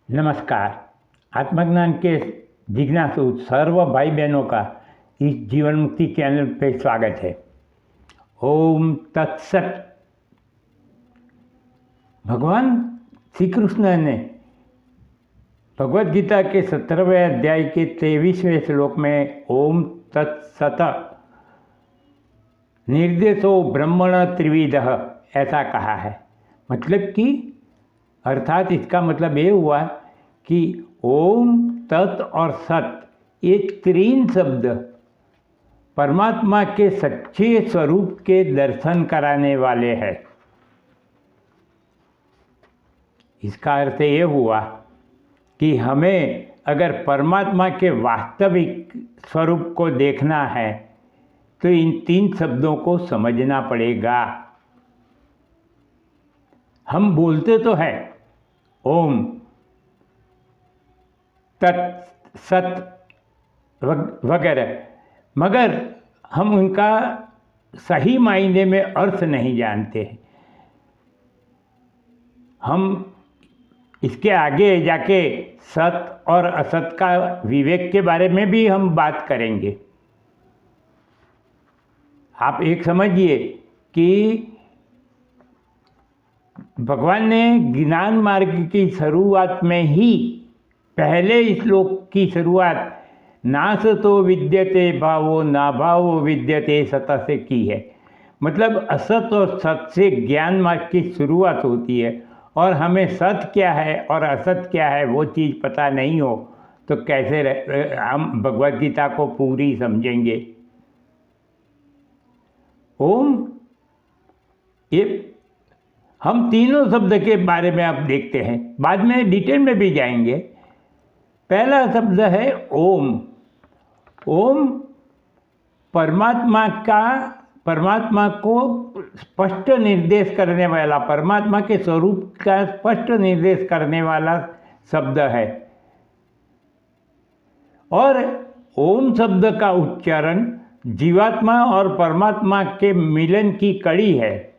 नमस्कार। आत्मज्ञान के जिज्ञासु सर्व भाई बहनों का इस जीवन मुक्ति चैनल पे स्वागत है। ओम तत्सत। भगवान श्री कृष्ण ने भगवद गीता के 17वें अध्याय के 23वें श्लोक में ओम तत्सत निर्देशो ब्रह्मण त्रिविधः ऐसा कहा है। मतलब कि अर्थात इसका मतलब ये हुआ कि ओम तत् और सत ये तीन शब्द परमात्मा के सच्चे स्वरूप के दर्शन कराने वाले हैं। इसका अर्थ ये हुआ कि हमें अगर परमात्मा के वास्तविक स्वरूप को देखना है तो इन तीन शब्दों को समझना पड़ेगा। हम बोलते तो है ओम तत् सत वगैरह, मगर हम उनका सही मायने में अर्थ नहीं जानते हैं। हम इसके आगे जाके सत और असत का विवेक के बारे में भी हम बात करेंगे। आप एक समझिए कि भगवान ने ज्ञान मार्ग की शुरुआत में ही पहले श्लोक की शुरुआत नास तो विद्यते भावो ना भावो विद्यते सत से की है। मतलब असत और सत से ज्ञान मार्ग की शुरुआत होती है, और हमें सत क्या है और असत क्या है वो चीज़ पता नहीं हो तो कैसे हम भगवद गीता को पूरी समझेंगे। ओम, ये हम तीनों शब्द के बारे में आप देखते हैं, बाद में डिटेल में भी जाएंगे। पहला शब्द है ओम। ओम परमात्मा को स्पष्ट निर्देश करने वाला, परमात्मा के स्वरूप का स्पष्ट निर्देश करने वाला शब्द है। और ओम शब्द का उच्चारण जीवात्मा और परमात्मा के मिलन की कड़ी है।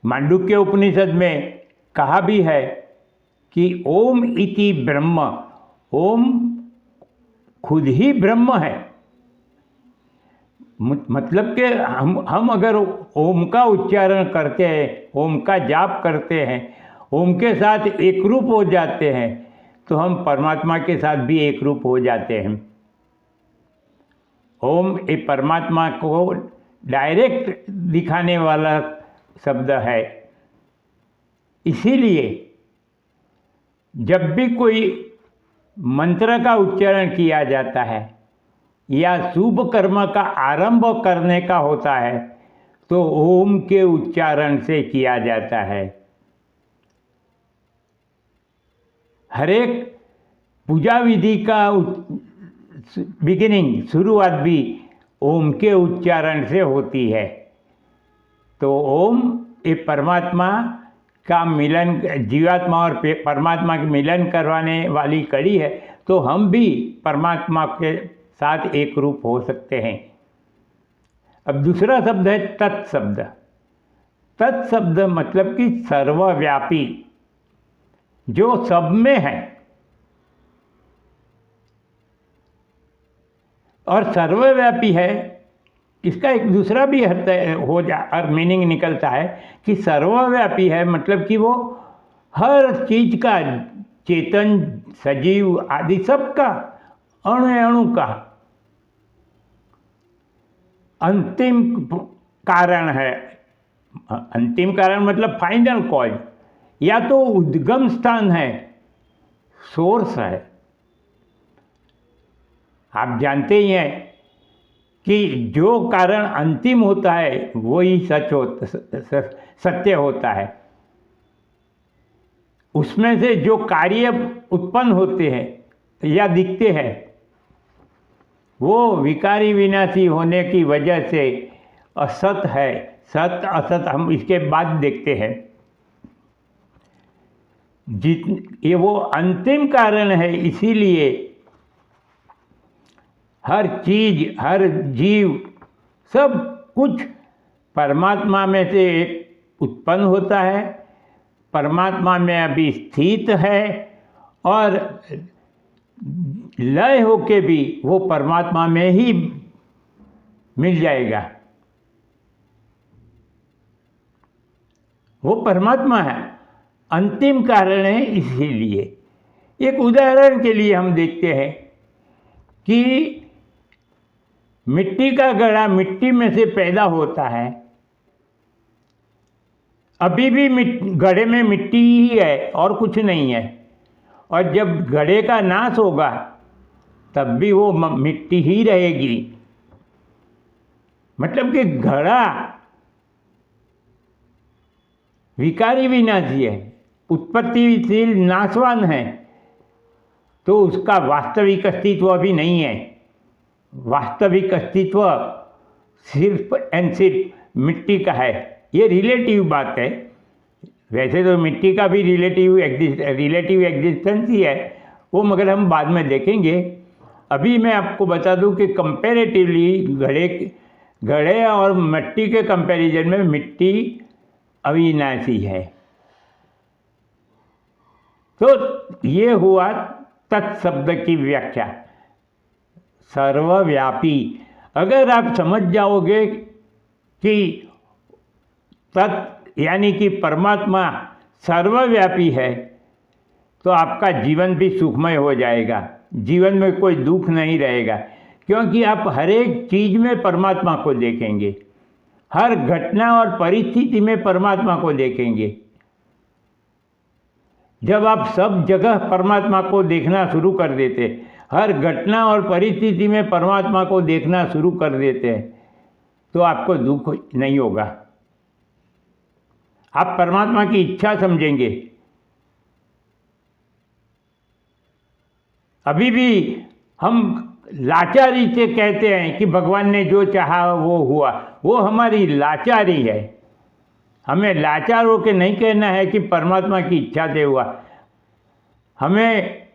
मांडुक्य उपनिषद में कहा भी है कि ओम इति ब्रह्म, ओम खुद ही ब्रह्म है। मतलब कि हम अगर ओम का उच्चारण करते हैं, ओम का जाप करते हैं, ओम के साथ एक रूप हो जाते हैं तो हम परमात्मा के साथ भी एक रूप हो जाते हैं। ओम ये परमात्मा को डायरेक्ट दिखाने वाला शब्द है। इसीलिए जब भी कोई मंत्र का उच्चारण किया जाता है या शुभ कर्म का आरंभ करने का होता है तो ओम के उच्चारण से किया जाता है। हर एक पूजा विधि का बिगिनिंग, शुरुआत भी ओम के उच्चारण से होती है। तो ओम ये परमात्मा का मिलन, जीवात्मा और परमात्मा के मिलन करवाने वाली कड़ी है। तो हम भी परमात्मा के साथ एक रूप हो सकते हैं। अब दूसरा शब्द है तत्शब्द। तत्शब्द मतलब कि सर्वव्यापी, जो सब में है। और सर्वव्यापी है, इसका एक दूसरा भी अर्थ और मीनिंग निकलता है कि सर्वव्यापी है मतलब कि वो हर चीज का, चेतन, सजीव आदि सबका, अणु अणु का अंतिम कारण है। अंतिम कारण मतलब फाइनल कॉज, या तो उद्गम स्थान है, सोर्स है। आप जानते ही हैं कि जो कारण अंतिम होता है वही सत्य होता है। उसमें से जो कार्य उत्पन्न होते हैं या दिखते हैं वो विकारी विनाशी होने की वजह से असत है। सत असत हम इसके बाद देखते हैं। ये वो अंतिम कारण है, इसीलिए हर चीज, हर जीव, सब कुछ परमात्मा में से उत्पन्न होता है परमात्मा में अभी स्थित है और लय होके भी वो परमात्मा में ही मिल जाएगा। वो परमात्मा है, अंतिम कारण है। इसीलिए एक उदाहरण के लिए हम देखते हैं कि मिट्टी का घड़ा मिट्टी में से पैदा होता है, अभी भी घड़े में मिट्टी ही है और कुछ नहीं है, और जब घड़े का नाश होगा तब भी वो मिट्टी ही रहेगी। मतलब कि घड़ा विकारी विनाशी है, उत्पत्तिशील नाशवान है, तो उसका वास्तविक अस्तित्व अभी नहीं है। वास्तविक अस्तित्व सिर्फ एंड सिर्फ मिट्टी का है। ये रिलेटिव बात है, वैसे तो मिट्टी का भी रिलेटिव एग्जिस्टेंस ही है वो, मगर हम बाद में देखेंगे। अभी मैं आपको बता दूं कि कंपैरेटिवली घड़े और मिट्टी के कंपैरिजन में मिट्टी अविनाशी है। तो ये हुआ तत्शब्द की व्याख्या, सर्वव्यापी। अगर आप समझ जाओगे कि तत् यानी कि परमात्मा सर्वव्यापी है, तो आपका जीवन भी सुखमय हो जाएगा, जीवन में कोई दुख नहीं रहेगा, क्योंकि आप हर एक चीज़ में परमात्मा को देखेंगे, हर घटना और परिस्थिति में परमात्मा को देखेंगे। जब आप सब जगह परमात्मा को देखना शुरू कर देते, हर घटना और परिस्थिति में परमात्मा को देखना शुरू कर देते हैं, तो आपको दुख नहीं होगा। आप परमात्मा की इच्छा समझेंगे। अभी भी हम लाचारी से कहते हैं कि भगवान ने जो चाहा वो हुआ, वो हमारी लाचारी है। हमें लाचार होकर नहीं कहना है कि परमात्मा की इच्छा से हुआ, हमें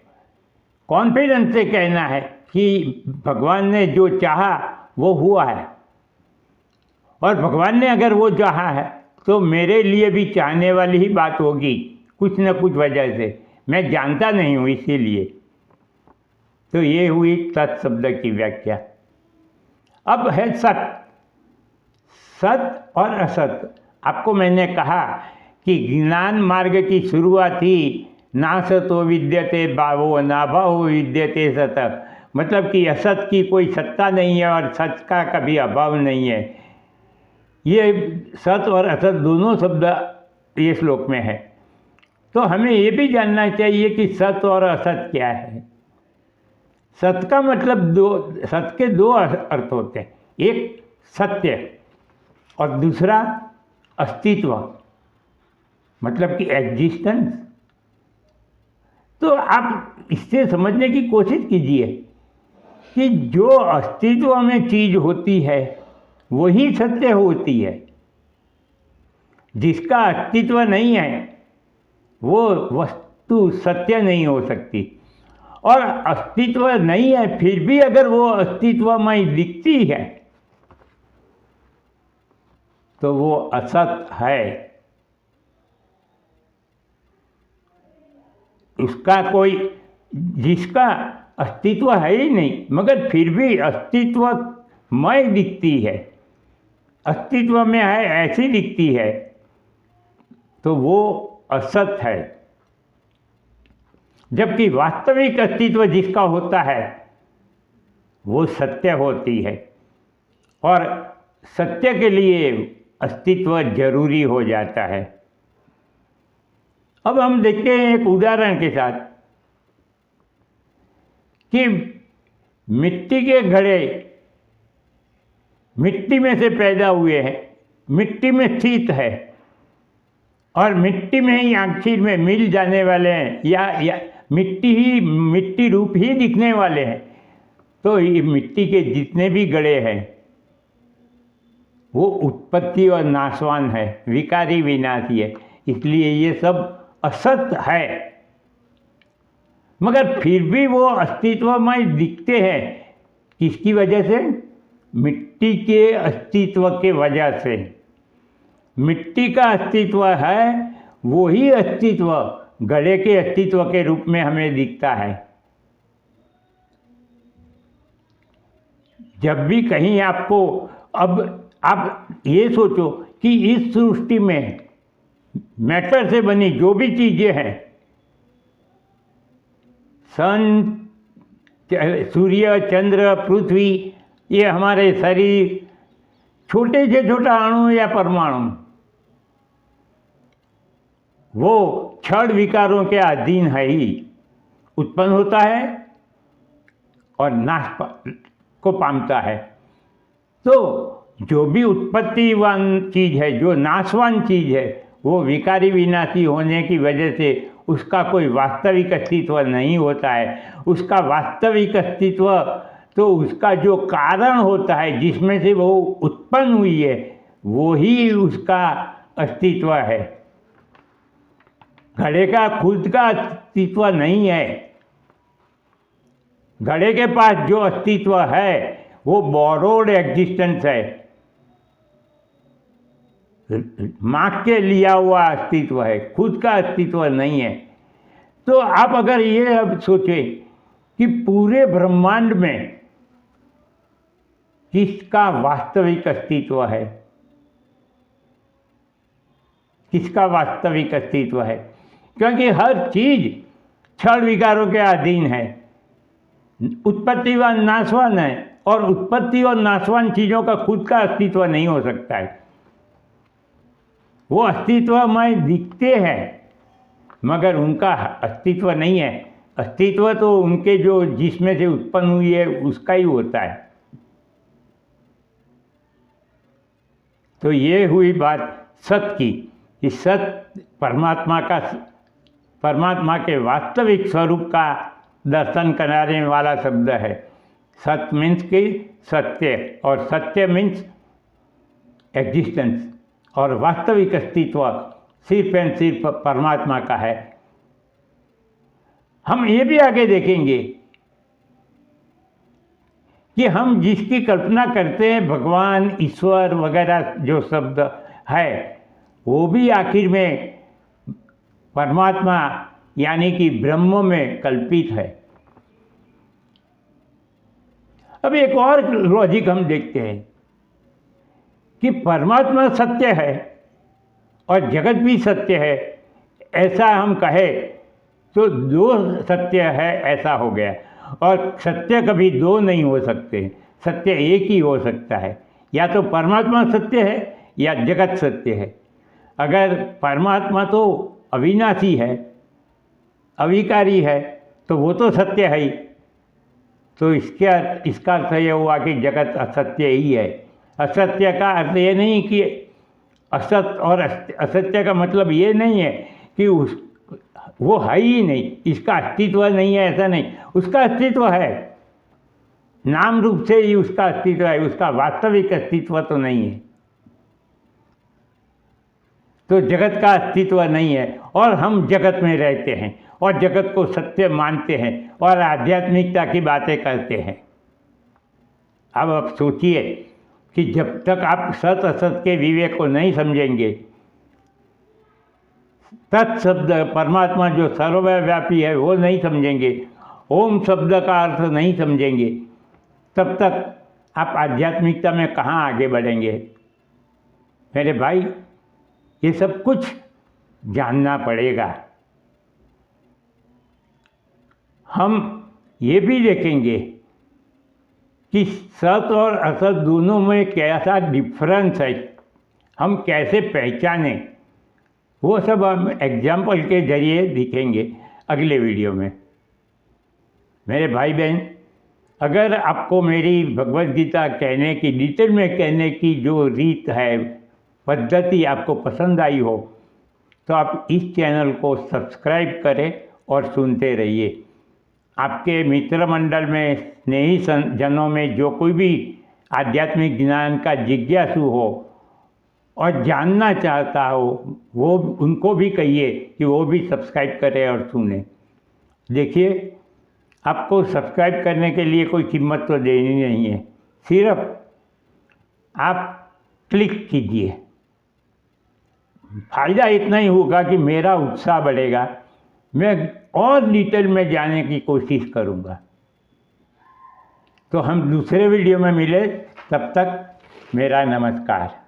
कॉन्फिडेंस से कहना है कि भगवान ने जो चाहा वो हुआ है, और भगवान ने अगर वो चाहा है तो मेरे लिए भी चाहने वाली ही बात होगी, कुछ न कुछ वजह से। मैं जानता नहीं हूँ इसीलिए। तो ये हुई तत्शब्द की व्याख्या। अब है सत। सत और असत। आपको मैंने कहा कि ज्ञान मार्ग की शुरुआत ही नासतो विद्यते भावो नाभावो विद्यते सत, मतलब कि असत की कोई सत्ता नहीं है और सच का कभी अभाव नहीं है। ये सत और असत दोनों शब्द ये श्लोक में है। तो हमें ये भी जानना चाहिए कि सत और असत क्या है। सत का मतलब सत के दो अर्थ होते हैं, एक सत्य और दूसरा अस्तित्व, मतलब कि एग्जिस्टेंस। तो आप इससे समझने की कोशिश कीजिए कि जो अस्तित्व में चीज़ होती है वही सत्य होती है। जिसका अस्तित्व नहीं है वो वस्तु सत्य नहीं हो सकती, और अस्तित्व नहीं है फिर भी अगर वो अस्तित्वमय दिखती है तो वो असत है। उसका कोई, जिसका अस्तित्व है ही नहीं मगर फिर भी अस्तित्वमय दिखती है, अस्तित्व में है ऐसी दिखती है, तो वो असत है। जबकि वास्तविक अस्तित्व जिसका होता है वो सत्य होती है, और सत्य के लिए अस्तित्व जरूरी हो जाता है। अब हम देखते हैं एक उदाहरण के साथ कि मिट्टी के घड़े मिट्टी में से पैदा हुए हैं, मिट्टी में स्थित है और मिट्टी में ही आखिर में मिल जाने वाले हैं, या मिट्टी रूप ही दिखने वाले हैं। तो ये मिट्टी के जितने भी घड़े हैं वो उत्पत्ति और नाशवान है, विकारी विनाशी है, इसलिए ये सब असत है। मगर फिर भी वो अस्तित्वमय दिखते हैं। किसकी वजह से? मिट्टी के अस्तित्व के वजह से। मिट्टी का अस्तित्व है वो ही अस्तित्व घड़े के अस्तित्व के रूप में हमें दिखता है। जब भी कहीं आपको, अब आप ये सोचो कि इस सृष्टि में मैटर से बनी जो भी चीज़ें हैं, सन, सूर्य, चंद्र, पृथ्वी, ये हमारे शरीर, छोटे से छोटा अणु या परमाणु, वो क्षण विकारों के अधीन है ही, उत्पन्न होता है और नाश को पामता है। तो जो भी उत्पत्तिवान चीज़ है, जो नाशवान चीज़ है, वो विकारी विनाशी होने की वजह से उसका कोई वास्तविक अस्तित्व नहीं होता है। उसका वास्तविक अस्तित्व तो उसका जो कारण होता है, जिसमें से वो उत्पन्न हुई है, वो ही उसका अस्तित्व है। घड़े का खुद का अस्तित्व नहीं है। घड़े के पास जो अस्तित्व है वो बोरोड एग्जिस्टेंस है, मांग के लिया हुआ अस्तित्व है, खुद का अस्तित्व नहीं है। तो आप अगर ये अब सोचें कि पूरे ब्रह्मांड में किसका वास्तविक अस्तित्व है, किसका वास्तविक अस्तित्व है, क्योंकि हर चीज क्षण विकारों के अधीन है, उत्पत्तिवान नाशवान है, और उत्पत्ति और नाशवान चीज़ों का खुद का अस्तित्व नहीं हो सकता है। वो अस्तित्वमय दिखते हैं मगर उनका अस्तित्व नहीं है। अस्तित्व तो उनके जो जिसमें से उत्पन्न हुई है उसका ही होता है। तो ये हुई बात सत की, कि सत परमात्मा के वास्तविक स्वरूप का दर्शन कराने वाला शब्द है। सत मीन्स कि सत्य, और सत्य मीन्स एग्जिस्टेंस, और वास्तविक अस्तित्व सिर्फ एंड सिर्फ परमात्मा का है। हम ये भी आगे देखेंगे कि हम जिसकी कल्पना करते हैं, भगवान, ईश्वर वगैरह जो शब्द है, वो भी आखिर में परमात्मा यानी कि ब्रह्म में कल्पित है। अब एक और लॉजिक हम देखते हैं कि परमात्मा सत्य है और जगत भी सत्य है, ऐसा हम कहे तो दो सत्य है ऐसा हो गया। और सत्य कभी दो नहीं हो सकते, सत्य एक ही हो सकता है। या तो परमात्मा सत्य है या जगत सत्य है। अगर परमात्मा तो अविनाशी है, अविकारी है, तो वो तो सत्य है ही। तो इसका अर्थ यह हुआ कि जगत असत्य ही है। असत्य का अर्थ ये नहीं कि असत, और असत्य का मतलब ये नहीं है कि वो है ही नहीं, इसका अस्तित्व नहीं है, ऐसा नहीं। उसका अस्तित्व है, नाम रूप से ही उसका अस्तित्व है, उसका वास्तविक अस्तित्व तो नहीं है। तो जगत का अस्तित्व नहीं है और हम जगत में रहते हैं और जगत को सत्य मानते हैं और आध्यात्मिकता की बातें करते हैं। अब आप सोचिए कि जब तक आप सत असत के विवेक को नहीं समझेंगे, तत्शब्द परमात्मा जो सर्वव्यापी है वो नहीं समझेंगे, ओम शब्द का अर्थ नहीं समझेंगे, तब तक आप आध्यात्मिकता में कहाँ आगे बढ़ेंगे। मेरे भाई, ये सब कुछ जानना पड़ेगा। हम ये भी देखेंगे कि सत और असत दोनों में कैसा डिफरेंस है, हम कैसे पहचानें, वो सब हम एग्जाम्पल के जरिए दिखेंगे अगले वीडियो में। मेरे भाई बहन, अगर आपको मेरी भगवद गीता कहने की, डिटेल में कहने की जो रीत है, पद्धति आपको पसंद आई हो, तो आप इस चैनल को सब्सक्राइब करें और सुनते रहिए। आपके मित्र मंडल में, स्नेही जनों में जो कोई भी आध्यात्मिक ज्ञान का जिज्ञासु हो और जानना चाहता हो, वो उनको भी कहिए कि वो भी सब्सक्राइब करें और सुने। देखिए, आपको सब्सक्राइब करने के लिए कोई कीमत तो देनी नहीं है, सिर्फ आप क्लिक कीजिए, फ़ायदा इतना ही होगा कि मेरा उत्साह बढ़ेगा, मैं और डिटेल में जानने की कोशिश करूँगा। तो हम दूसरे वीडियो में मिले, तब तक मेरा नमस्कार।